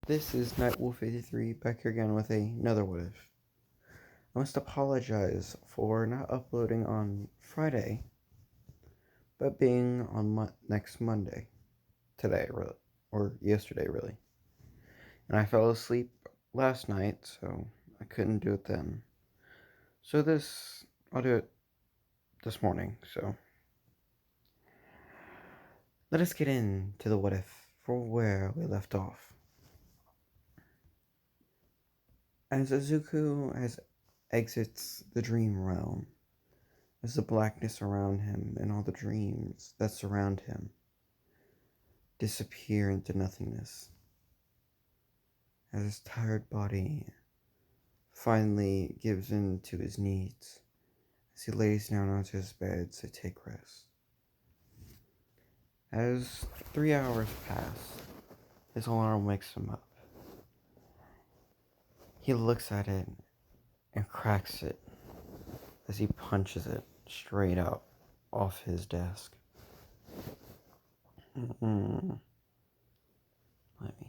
This is Nightwolf83 back here again with another what if. I must apologize for not uploading on Friday, but being on next Monday. Today, really. Or yesterday, really. And I fell asleep last night, so I couldn't do it then. So I'll do it this morning, so. Let us get into the what if for where we left off. As Izuku exits the dream realm, as the blackness around him and all the dreams that surround him disappear into nothingness, as his tired body finally gives in to his needs, as he lays down onto his bed to take rest. As 3 hours pass, his alarm wakes him up. He looks at it and cracks it as he punches it straight up off his desk. Let me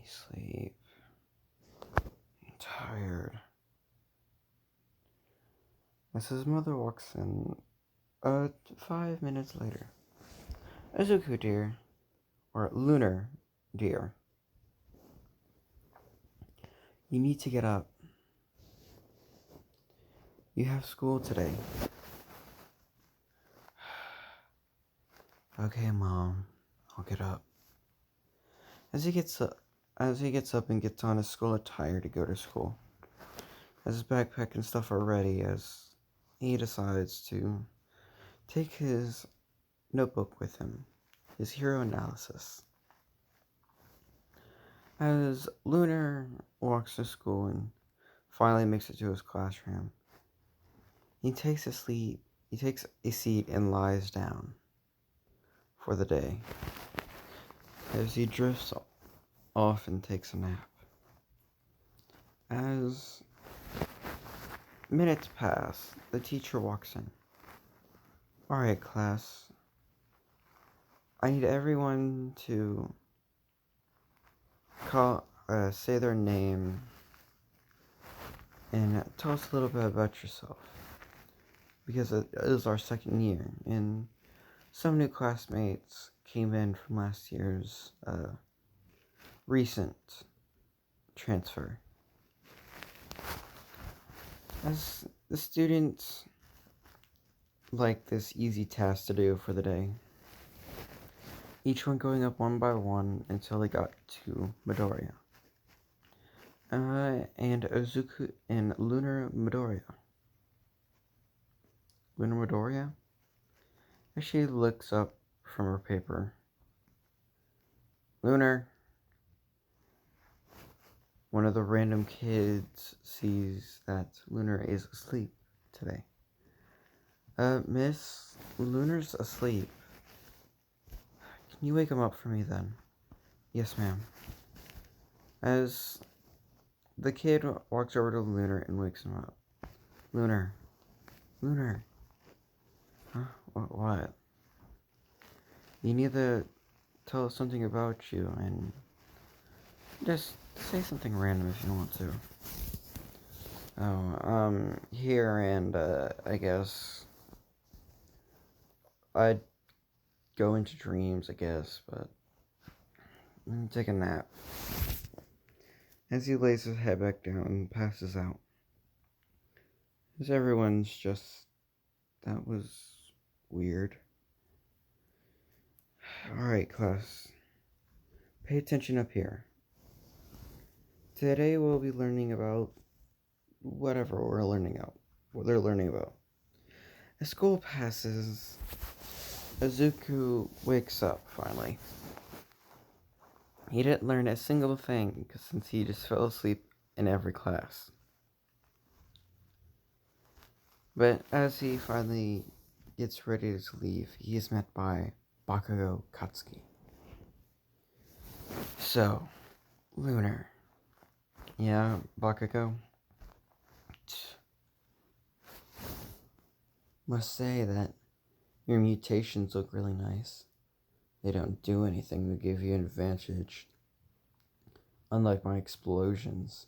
sleep. I'm tired. As his mother walks in, 5 minutes later. Izuku dear, or Lunar dear, you need to get up. You have school today. Okay, Mom, I'll get up. As he gets up and gets on his school attire to go to school, as his backpack and stuff are ready, as he decides to take his notebook with him, his hero analysis. As Lunar walks to school and finally makes it to his classroom, he takes a seat and lies down for the day, as he drifts off and takes a nap. As minutes pass, the teacher walks in. Alright, class, I need everyone to say their name and tell us a little bit about yourself, because it is our second year and some new classmates came in from last year's recent transfer. As the students like this easy task to do for the day, each one going up one by one until they got to Midoriya. And Izuku and Lunar Midoriya. Lunar Midoriya? As she looks up from her paper. Lunar. One of the random kids sees that Lunar is asleep today. Miss, Lunar's asleep. Can you wake him up for me then? Yes, ma'am. As the kid walks over to Lunar and wakes him up. Lunar. Huh? What? You need to tell us something about you and just say something random if you want to. Here and, I guess I'd go into dreams, I guess, but let me take a nap. As he lays his head back down and passes out. As everyone's just, that was weird. Alright, class. Pay attention up here. Today we'll be learning about whatever they're learning about. As school passes, Izuku wakes up finally. He didn't learn a single thing since he just fell asleep in every class. But as he finally gets ready to leave, he is met by Bakugo Katsuki. So, Lunar. Yeah, Bakugo? Must say that your mutations look really nice. They don't do anything to give you an advantage. Unlike my explosions,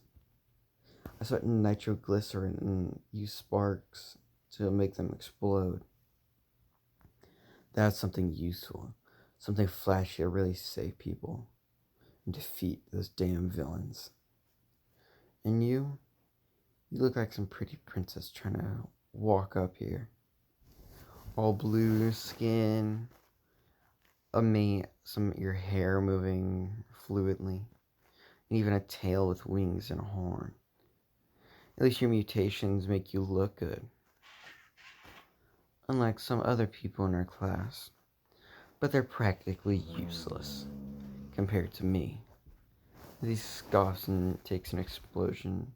I sweat nitroglycerin and use sparks to make them explode. That's something useful, something flashy to really save people and defeat those damn villains. And you look like some pretty princess trying to walk up here. All blue skin, your hair moving fluidly, and even a tail with wings and a horn. At least your mutations make you look good, unlike some other people in our class. But they're practically useless compared to me. He scoffs and takes an explosion,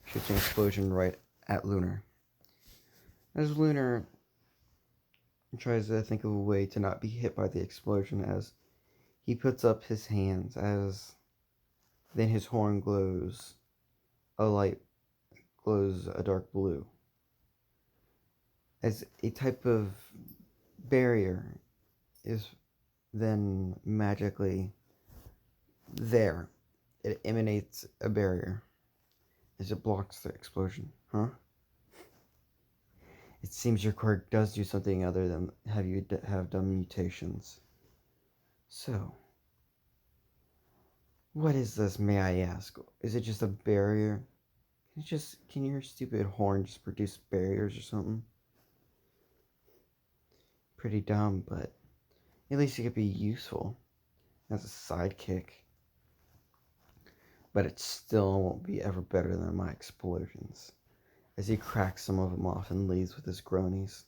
shoots an explosion right at Lunar. As Lunar tries to think of a way to not be hit by the explosion, as he puts up his hands, as then his horn glows a dark blue. As a type of barrier is then magically there. It emanates a barrier as it blocks the explosion. Huh? It seems your quirk does do something other than have done mutations. So, what is this, may I ask? Is it just a barrier? Can your stupid horn just produce barriers or something? Pretty dumb, but at least it could be useful as a sidekick. But it still won't be ever better than my explosions. As he cracks some of them off and leaves with his groanies.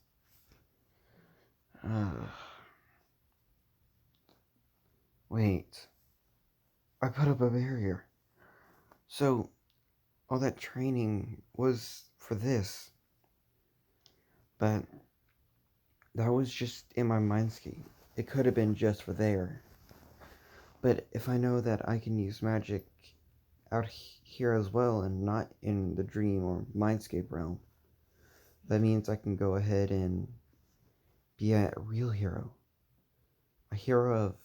Wait. I put up a barrier. So, all that training was for this. But that was just in my mindscape. It could have been just for there. But if I know that I can use magic out here as well and not in the dream or mindscape realm, that means I can go ahead and be a real hero. A hero of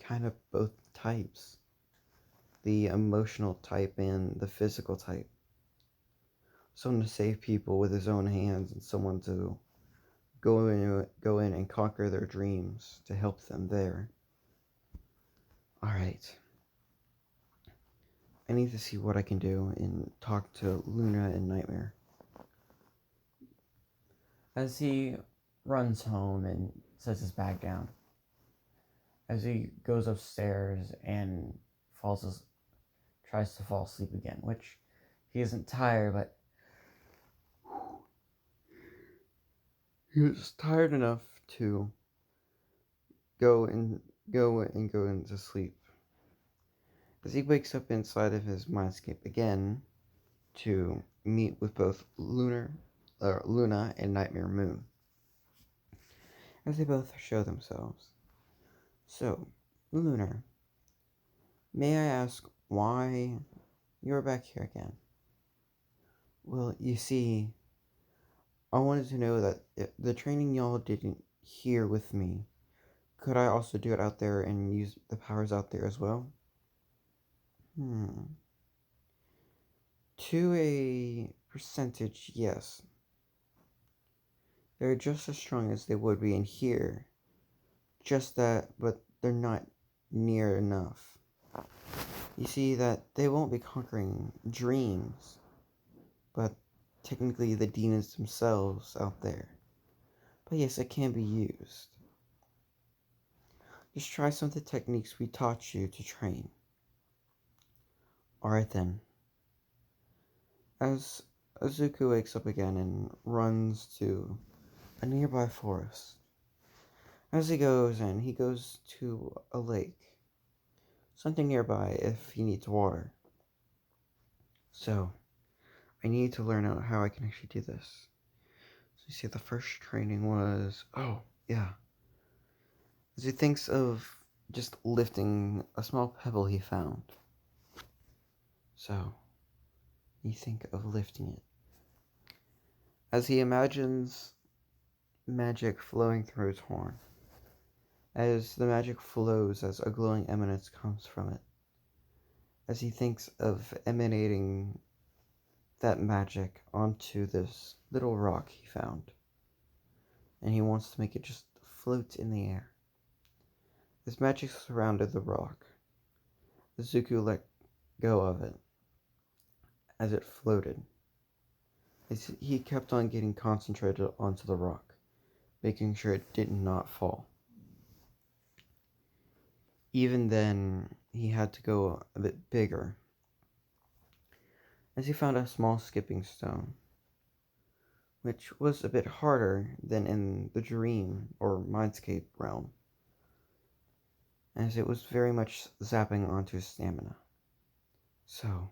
kind of both types. The emotional type and the physical type. Someone to save people with his own hands and someone to go in and conquer their dreams to help them there. Alright. I need to see what I can do and talk to Luna and Nightmare. As he runs home and sets his bag down. As he goes upstairs and tries to fall asleep again, which he isn't tired, but he's tired enough to go into sleep. As he wakes up inside of his mindscape again to meet with both Luna and Nightmare Moon, as they both show themselves. So, Lunar, may I ask why you're back here again? Well, you see, I wanted to know that if the training y'all didn't here with me, could I also do it out there and use the powers out there as well? To a percentage, yes. They're just as strong as they would be in here. Just that, but they're not near enough. You see that they won't be conquering dreams, but technically the demons themselves out there. But yes, it can be used. Just try some of the techniques we taught you to train. Alright then. As Azuku wakes up again and runs to a nearby forest. As he goes to a lake. Something nearby if he needs water. So, I need to learn out how I can actually do this. So you see the first training was, oh, yeah. As he thinks of just lifting a small pebble he found. So, you think of lifting it. As he imagines magic flowing through his horn. As the magic flows as a glowing eminence comes from it. as he thinks of emanating that magic onto this little rock he found, and he wants to make it just float in the air. As magic surrounded the rock, Zuko let go of it as it floated. As he kept on getting concentrated onto the rock, making sure it did not fall. Even then, he had to go a bit bigger, as he found a small skipping stone, which was a bit harder than in the dream or mindscape realm, as it was very much zapping onto his stamina. So,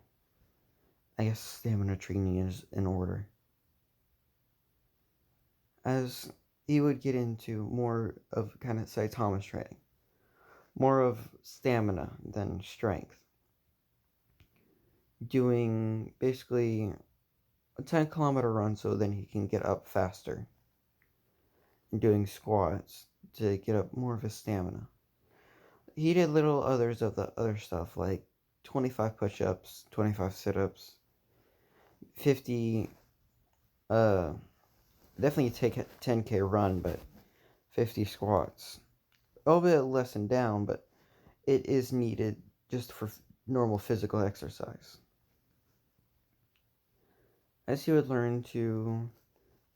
I guess stamina training is in order. As he would get into more of kind of Saitama training, more of stamina than strength. Doing basically a 10-kilometer run so then he can get up faster. And doing squats to get up more of his stamina. He did little others of the other stuff like 25 push-ups, 25 sit-ups, 50, definitely take a 10K run, but 50 squats. A little bit less and down, but it is needed just for normal physical exercise. As he would learn to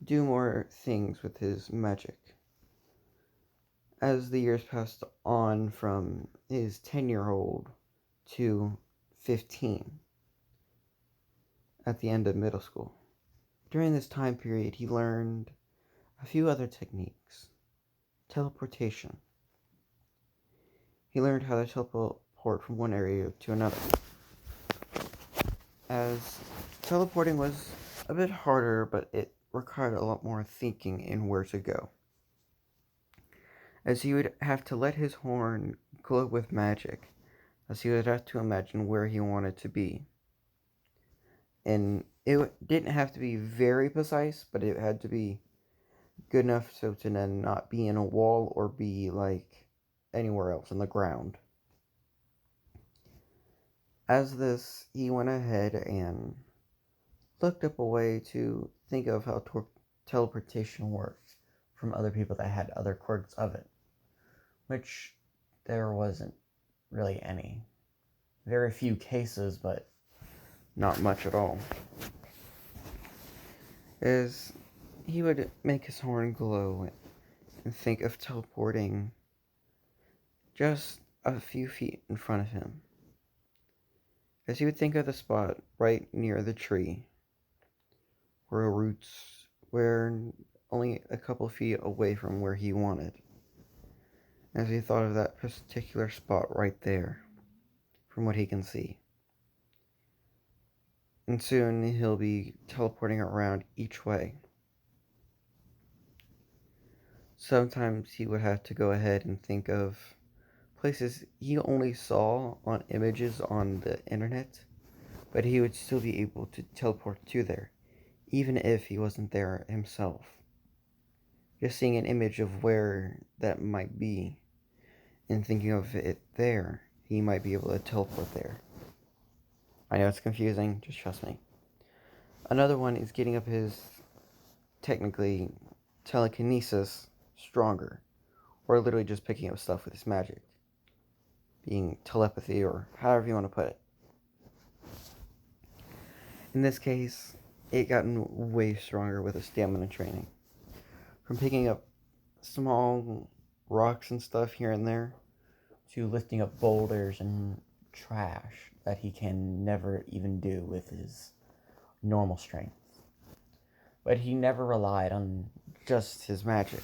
do more things with his magic. As the years passed on from his 10-year-old to 15 at the end of middle school. During this time period, he learned a few other techniques. Teleportation. He learned how to teleport from one area to another. As teleporting was a bit harder, but it required a lot more thinking in where to go. As he would have to let his horn glow with magic, as he would have to imagine where he wanted to be. And it didn't have to be very precise, but it had to be good enough so to then not be in a wall or be like anywhere else on the ground. As this, he went ahead and looked up a way to think of how teleportation worked from other people that had other quirks of it, which there wasn't really any. Very few cases, but not much at all. As he would make his horn glow and think of teleporting just a few feet in front of him. As he would think of the spot right near the tree, where roots were only a couple feet away from where he wanted. As he thought of that particular spot right there, from what he can see. And soon he'll be teleporting around each way. Sometimes he would have to go ahead and think of places he only saw on images on the internet, but he would still be able to teleport to there, even if he wasn't there himself. Just seeing an image of where that might be, and thinking of it there, he might be able to teleport there. I know it's confusing, just trust me. Another one is getting up his, technically, telekinesis stronger, or literally just picking up stuff with his magic. Being telepathy, or however you want to put it. In this case, it gotten way stronger with his stamina training. From picking up small rocks and stuff here and there, to lifting up boulders and trash that he can never even do with his normal strength. But he never relied on just his magic.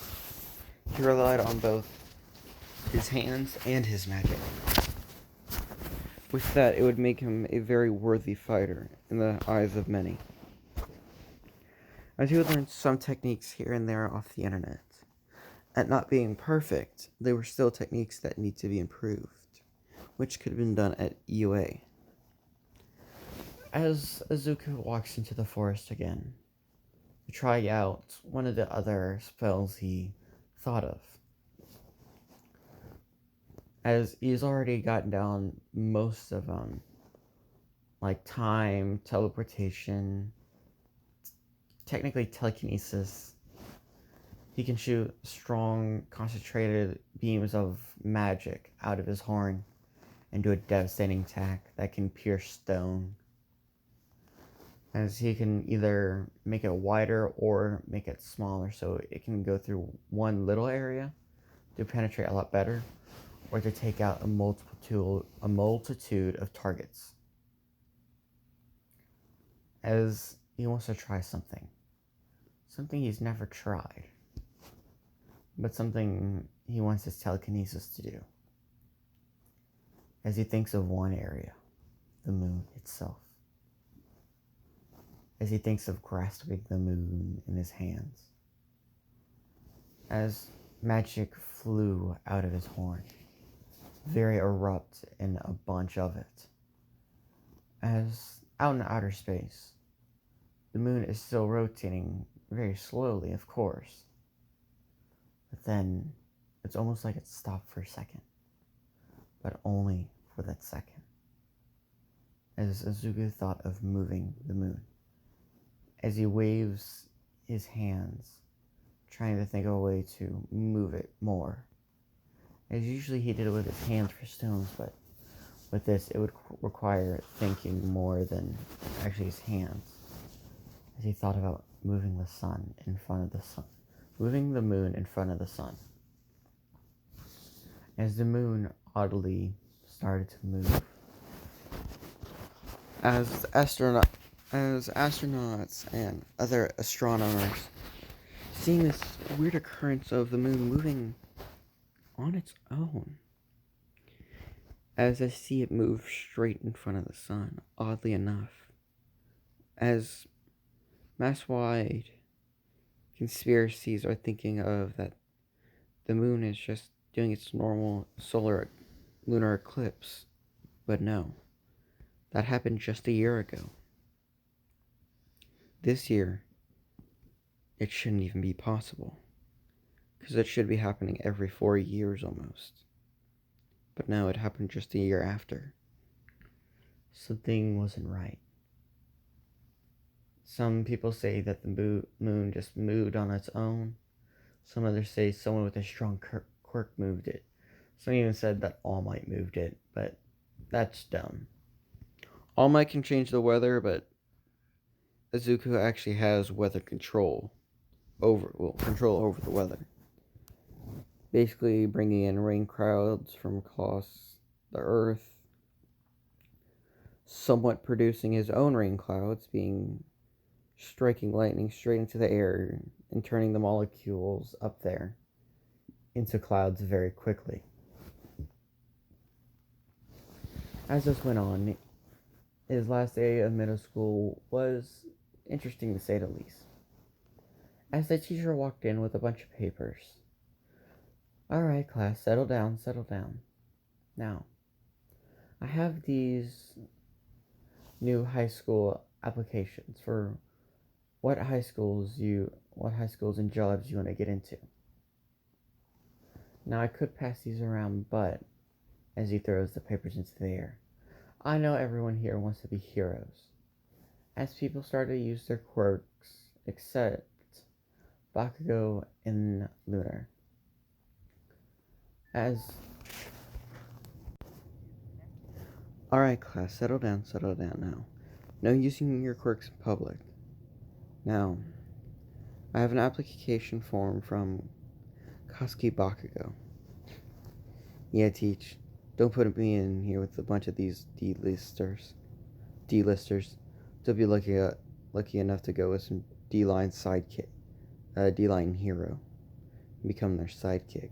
He relied on both his hands and his magic. With that, it would make him a very worthy fighter in the eyes of many. As he would learn some techniques here and there off the internet. At not being perfect, they were still techniques that need to be improved, which could have been done at UA. As Azuka walks into the forest again, to try out one of the other spells he thought of. As he's already gotten down most of them, like time, teleportation, technically telekinesis. He can shoot strong, concentrated beams of magic out of his horn and do a devastating attack that can pierce stone. As he can either make it wider or make it smaller so it can go through one little area to penetrate a lot better, or to take out a multitude of targets. As he wants to try something he's never tried, but something he wants his telekinesis to do. As he thinks of one area, the moon itself. As he thinks of grasping the moon in his hands. As magic flew out of his horn, very erupt in a bunch of it. As out in outer space, the moon is still rotating very slowly, of course. But then, it's almost like it stopped for a second. But only for that second. As Izuku thought of moving the moon. As he waves his hands, trying to think of a way to move it more. As usually he did it with his hands for stones, but with this it would require thinking more than actually his hands. As he thought about moving the sun in front of the sun. Moving the moon in front of the sun. As the moon oddly started to move. As astronauts and other astronomers seeing this weird occurrence of the moon moving on its own. As I see it move straight in front of the sun, oddly enough. As mass-wide conspiracies are thinking of that the moon is just doing its normal lunar eclipse. But no, that happened just a year ago. This year, it shouldn't even be possible, because it should be happening every 4 years almost. But no, it happened just a year after. Something wasn't right. Some people say that the moon just moved on its own. Some others say someone with a strong quirk moved it. Some even said that All Might moved it, but that's dumb. All Might can change the weather, but Izuku actually has weather control over the weather. Basically bringing in rain clouds from across the earth, somewhat producing his own rain clouds, striking lightning straight into the air and turning the molecules up there into clouds very quickly. As this went on, his last day of middle school was interesting to say the least. As the teacher walked in with a bunch of papers. Alright, class, settle down. Now, I have these new high school applications for what high schools and jobs you want to get into. Now, I could pass these around, but as he throws the papers into the air, I know everyone here wants to be heroes. As people started to use their quirks, except Bakugo and Lunar. Alright, class, settle down now. No using your quirks in public. Now, I have an application form from Katsuki Bakugo. Yeah, teach. Don't put me in here with a bunch of these D-listers. They'll be lucky enough to go with some D-line D-line hero. And become their sidekick.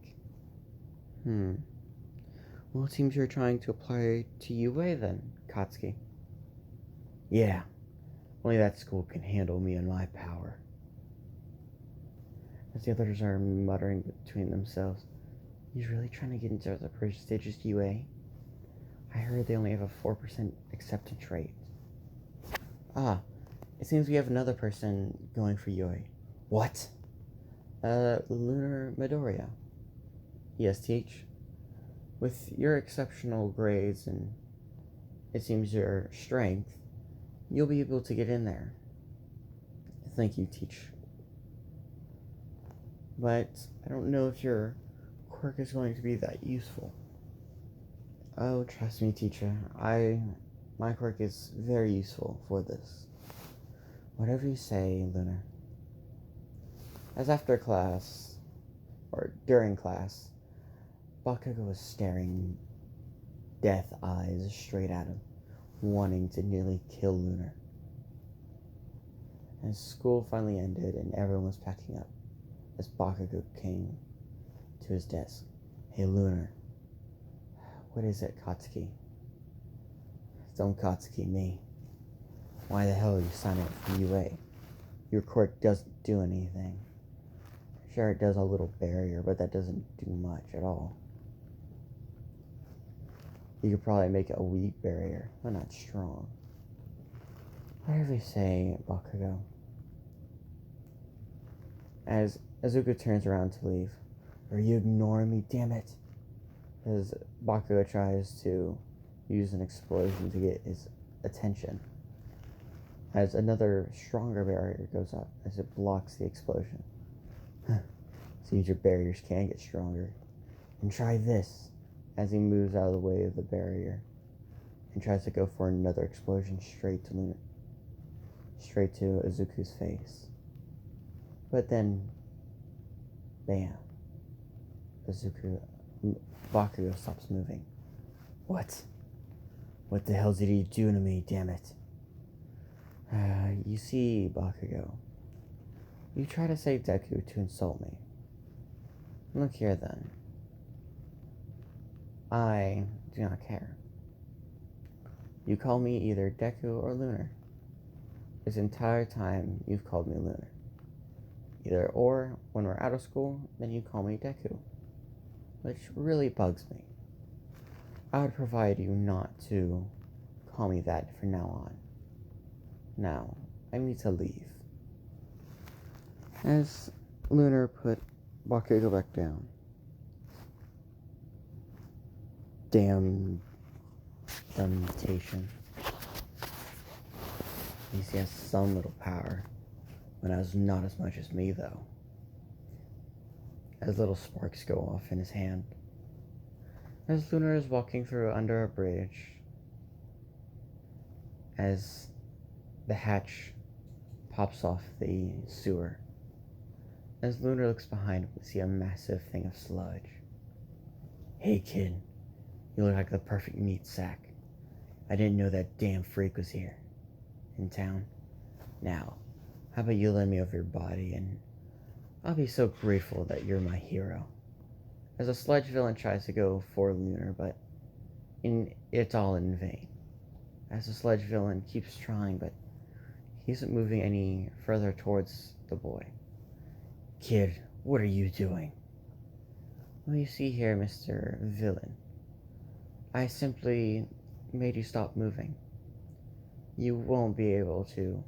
Well, it seems you're trying to apply to UA then, Katsuki. Yeah. Only that school can handle me and my power. As the others are muttering between themselves, he's really trying to get into the prestigious UA? I heard they only have a 4% acceptance rate. It seems we have another person going for UA. What? Lunar Midoriya. Yes, teach. With your exceptional grades and it seems your strength, you'll be able to get in there. Thank you, teacher. But I don't know if your quirk is going to be that useful. Oh, trust me, teacher. My quirk is very useful for this. Whatever you say, Lunar. As after class, or during class, Bakugo was staring death eyes straight at him, wanting to nearly kill Lunar. As school finally ended and everyone was packing up, as Bakugo came to his desk. Hey, Lunar. What is it, Katsuki? Don't Katsuki me. Why the hell are you signing up for UA? Your quirk doesn't do anything. Sure, it does a little barrier, but that doesn't do much at all. You could probably make it a weak barrier, but not strong. Whatever you say, Bakugo. As Azuka turns around to leave. Are you ignoring me, damn it? As Bakugo tries to use an explosion to get his attention. As another stronger barrier goes up as it blocks the explosion. Seems your barriers can get stronger. And try this, as he moves out of the way of the barrier and tries to go for another explosion straight to Izuku's face. But then, bam, Bakugo stops moving. What? What the hell did he do to me, damn it? You see, Bakugo, you try to say deku to insult me. Look here then. I do not care. You call me either Deku or Lunar. This entire time you've called me Lunar. Either or, when we're out of school, then you call me Deku. Which really bugs me. I would provide you not to call me that from now on. Now, I need to leave. As Lunar put Bakugo back down. Damn mutation. At least he has some little power, but has not as much as me though. As little sparks go off in his hand. As Lunar is walking through under a bridge, as the hatch pops off the sewer. As Lunar looks behind him, we see a massive thing of sludge. Hey kid, you look like the perfect meat sack. I didn't know that damn freak was here in town. Now, how about you lend me over your body and I'll be so grateful that you're my hero. As a Sludge villain tries to go for Lunar, but it's all in vain. As the Sludge villain keeps trying, but he isn't moving any further towards the boy. Kid, what are you doing? Well, you see here, Mr. Villain. I simply made you stop moving. You won't be able to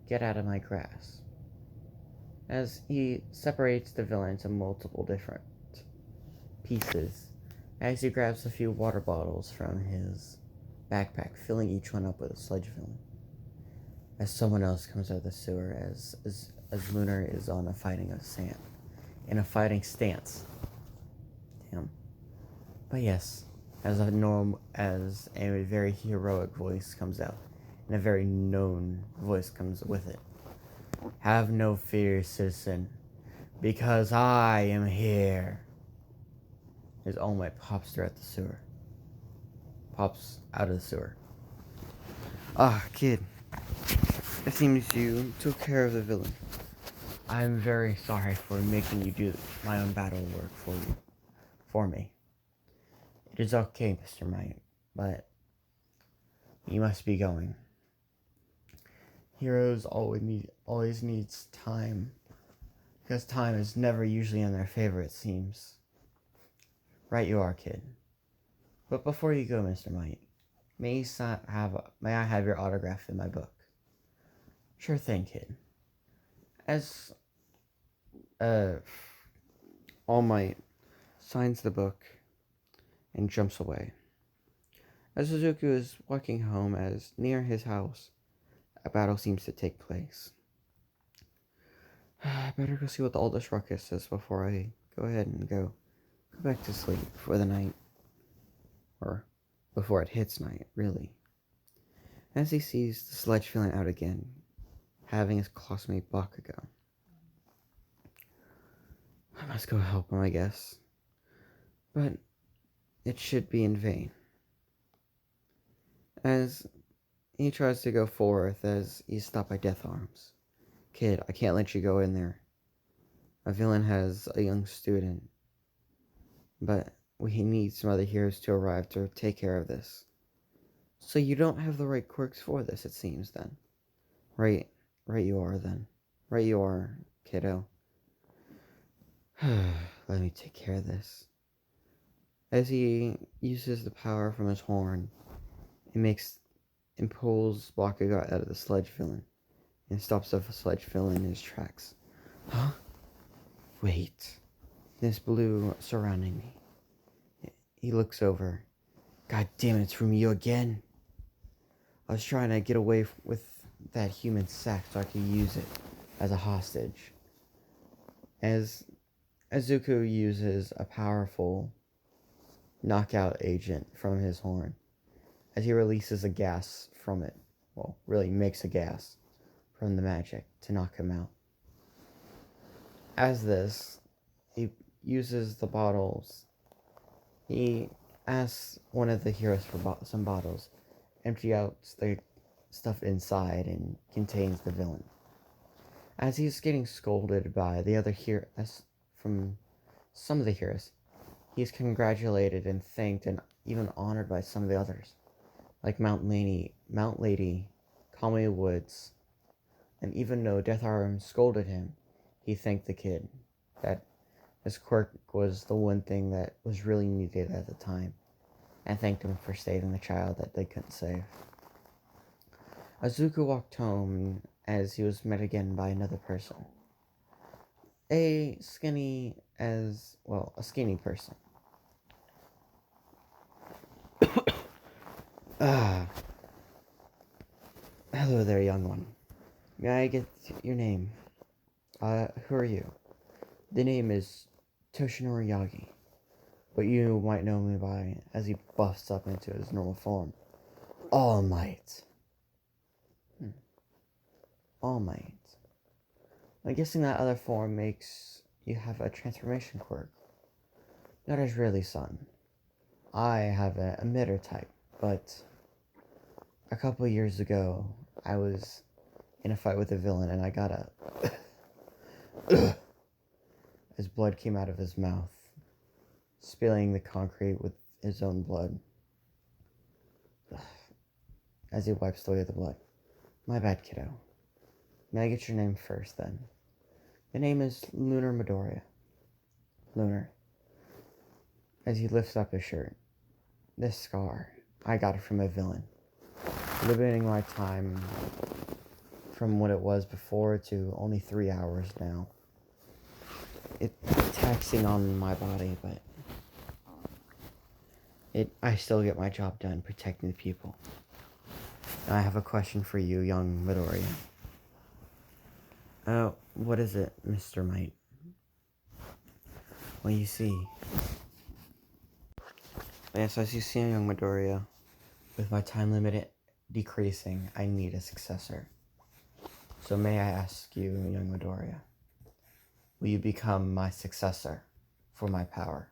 get out of my grasp. As he separates the villain into multiple different pieces, as he grabs a few water bottles from his backpack, filling each one up with a Sludge villain. As someone else comes out of the sewer, as Lunar is on a fighting stance. Damn. But yes, as a very heroic voice comes out, and a very known voice comes with it. Have no fear, citizen, because I am here. His All Might pops throughout the sewer. Pops out of the sewer. Ah, kid. It seems you took care of the villain. I'm very sorry for making you do my own battle work for me. It is okay, Mr. Might, but you must be going. Heroes always needs time, because time is never usually in their favor, it seems. Right you are, kid. But before you go, Mr. Might, may I have your autograph in my book? Sure thing, kid. As All Might signs the book and jumps away. As Suzuki is walking home, as near his house, a battle seems to take place. I better go see what all this ruckus is before I go ahead and go back to sleep for the night. Or before it hits night, really. As he sees the Sludge filling out again, having his classmate Bakugo. I must go help him, I guess. But it should be in vain. As he tries to go forth, as he's stopped by Death Arms. Kid, I can't let you go in there. A villain has a young student. But we need some other heroes to arrive to take care of this. So you don't have the right quirks for this, it seems, then. Right you are, then. Right you are, kiddo. Let me take care of this. As he uses the power from his horn, it pulls Bakugo out of the Sludge villain and stops the Sludge villain in his tracks. Huh? Wait. This blue surrounding me. He looks over. God damn it, it's from you again. I was trying to get away with that human sack so I could use it as a hostage. As Izuku uses a powerful knockout agent from his horn, as he releases a gas from it, well, really makes a gas from the magic to knock him out. As this, he uses the bottles. He asks one of the heroes for some bottles, empty out the stuff inside and contains the villain. As he's getting scolded by the other heroes, from some of the heroes, he's congratulated and thanked and even honored by some of the others, like Mount Lady, Kamui Woods, and even though Death Arm scolded him, he thanked the kid that his quirk was the one thing that was really needed at the time, and thanked him for saving the child that they couldn't save. Izuku walked home as he was met again by another person. A skinny person. Hello there, young one. May I get your name? Who are you? The name is Toshinori Yagi, but you might know me by, as he buffs up into his normal form, All Might. All Might. I'm guessing that other form makes you have a transformation quirk. That is really, son. I have an emitter type, but a couple years ago, I was in a fight with a villain and I got a... His blood came out of his mouth, spilling the concrete with his own blood. As he wipes away the blood. My bad, kiddo. May I get your name first, then? The name is Lunar Midoriya. Lunar. As he lifts up his shirt. This scar, I got it from a villain. Limiting my time from what it was before to only 3 hours now. It's taxing on my body, but I still get my job done protecting the people. And I have a question for you, young Midoriya. What is it, Mr. Might? Well, you see. Yes, as you see, young Midoriya, with my time limit decreasing, I need a successor. So may I ask you, young Midoriya, will you become my successor for my power?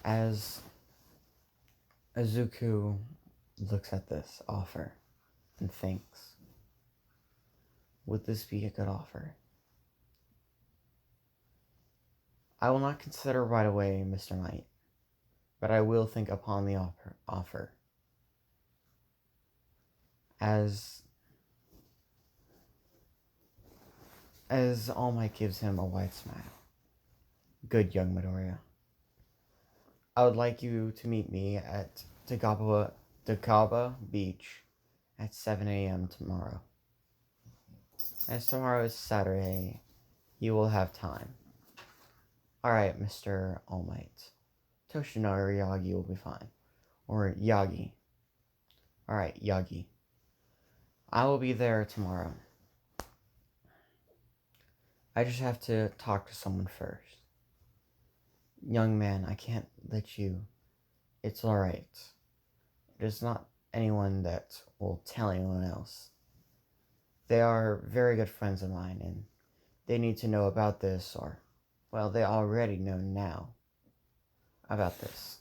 As Izuku looks at this offer and thinks, would this be a good offer? I will not consider right away, Mr. Might, but I will think upon the offer. As All Might gives him a wide smile. Good, young Midoriya. I would like you to meet me at Dakaba Beach at 7 a.m. tomorrow. As tomorrow is Saturday, you will have time. Alright, Mr. All Might. Toshinori Yagi will be fine. Or Yagi. Alright, Yagi. I will be there tomorrow. I just have to talk to someone first. Young man, I can't let you. It's alright. There's not anyone that will tell anyone else. They are very good friends of mine, and they need to know about this, or, well, they already know now about this.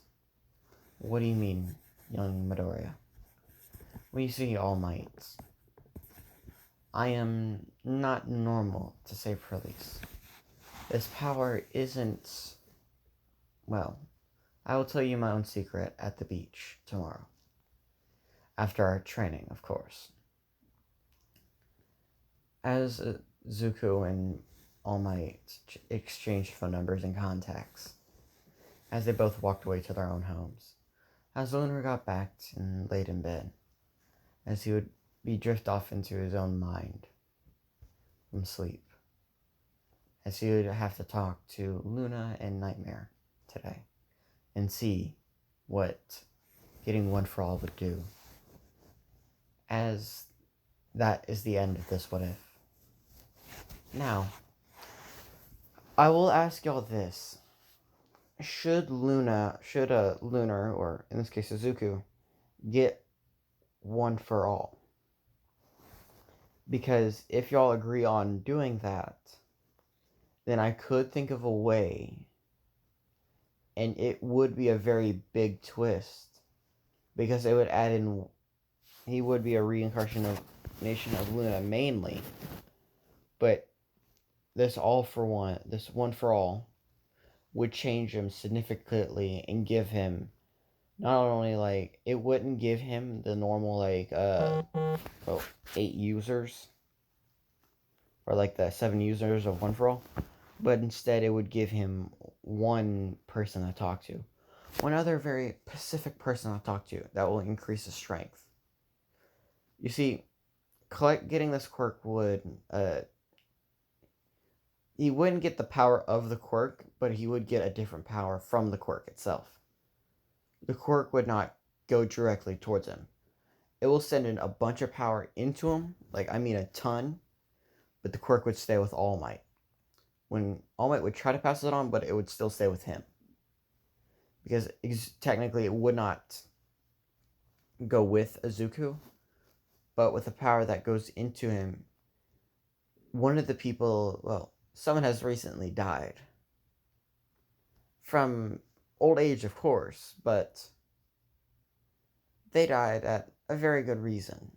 What do you mean, young Midoriya? When you see All Might, I am not normal, to say the least. This power isn't... Well, I will tell you my own secret at the beach tomorrow. After our training, of course. As Zuko and All Might exchanged phone numbers and contacts, as they both walked away to their own homes, as Lunar got back and laid in bed, as he would be drift off into his own mind from sleep, as he would have to talk to Luna and Nightmare today and see what getting One for All would do. As that is the end of this What If. Now, I will ask y'all this. Should Lunar, or in this case Izuku, get One for All? Because if y'all agree on doing that, then I could think of a way, and it would be a very big twist, because it would add in, he would be a reincarnation of Luna mainly, but this One for All, would change him significantly and give him not only, like, it wouldn't give him the normal, like, 8 users, or like the 7 users of One for All, but instead it would give him one person to talk to. One other very specific person to talk to that will increase his strength. You see, getting this quirk would, he wouldn't get the power of the quirk, but he would get a different power from the quirk itself. The quirk would not go directly towards him. It will send in a bunch of power into him, like, I mean a ton, but the quirk would stay with All Might. When All Might would try to pass it on, but it would still stay with him. Because technically it would not go with Izuku, but with the power that goes into him, one of the people, well, someone has recently died. From old age, of course, but they died at a very good reason.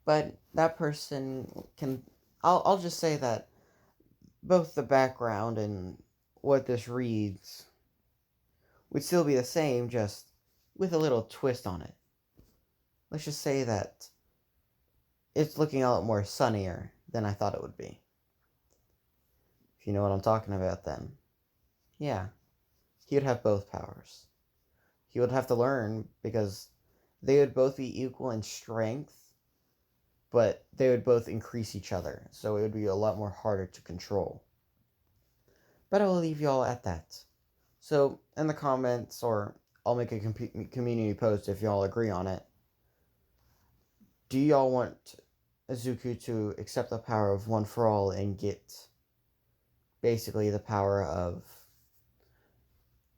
But that person can... I'll just say that both the background and what this reads would still be the same, just with a little twist on it. Let's just say that it's looking a lot more sunnier than I thought it would be. If you know what I'm talking about, then. Yeah. He would have both powers. He would have to learn, because they would both be equal in strength, but they would both increase each other, so it would be a lot more harder to control. But I will leave y'all at that. So, in the comments, or I'll make a community post if y'all agree on it, do y'all want Izuku to accept the power of One for All and get basically the power of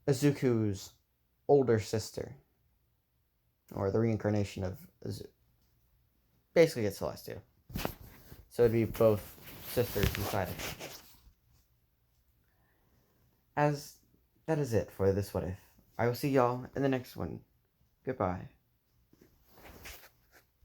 Izuku's older sister, or the reincarnation of Izuku? Basically, it's Celestia. So it'd be both sisters inside of him. As that is it for this What If. I will see y'all in the next one. Goodbye.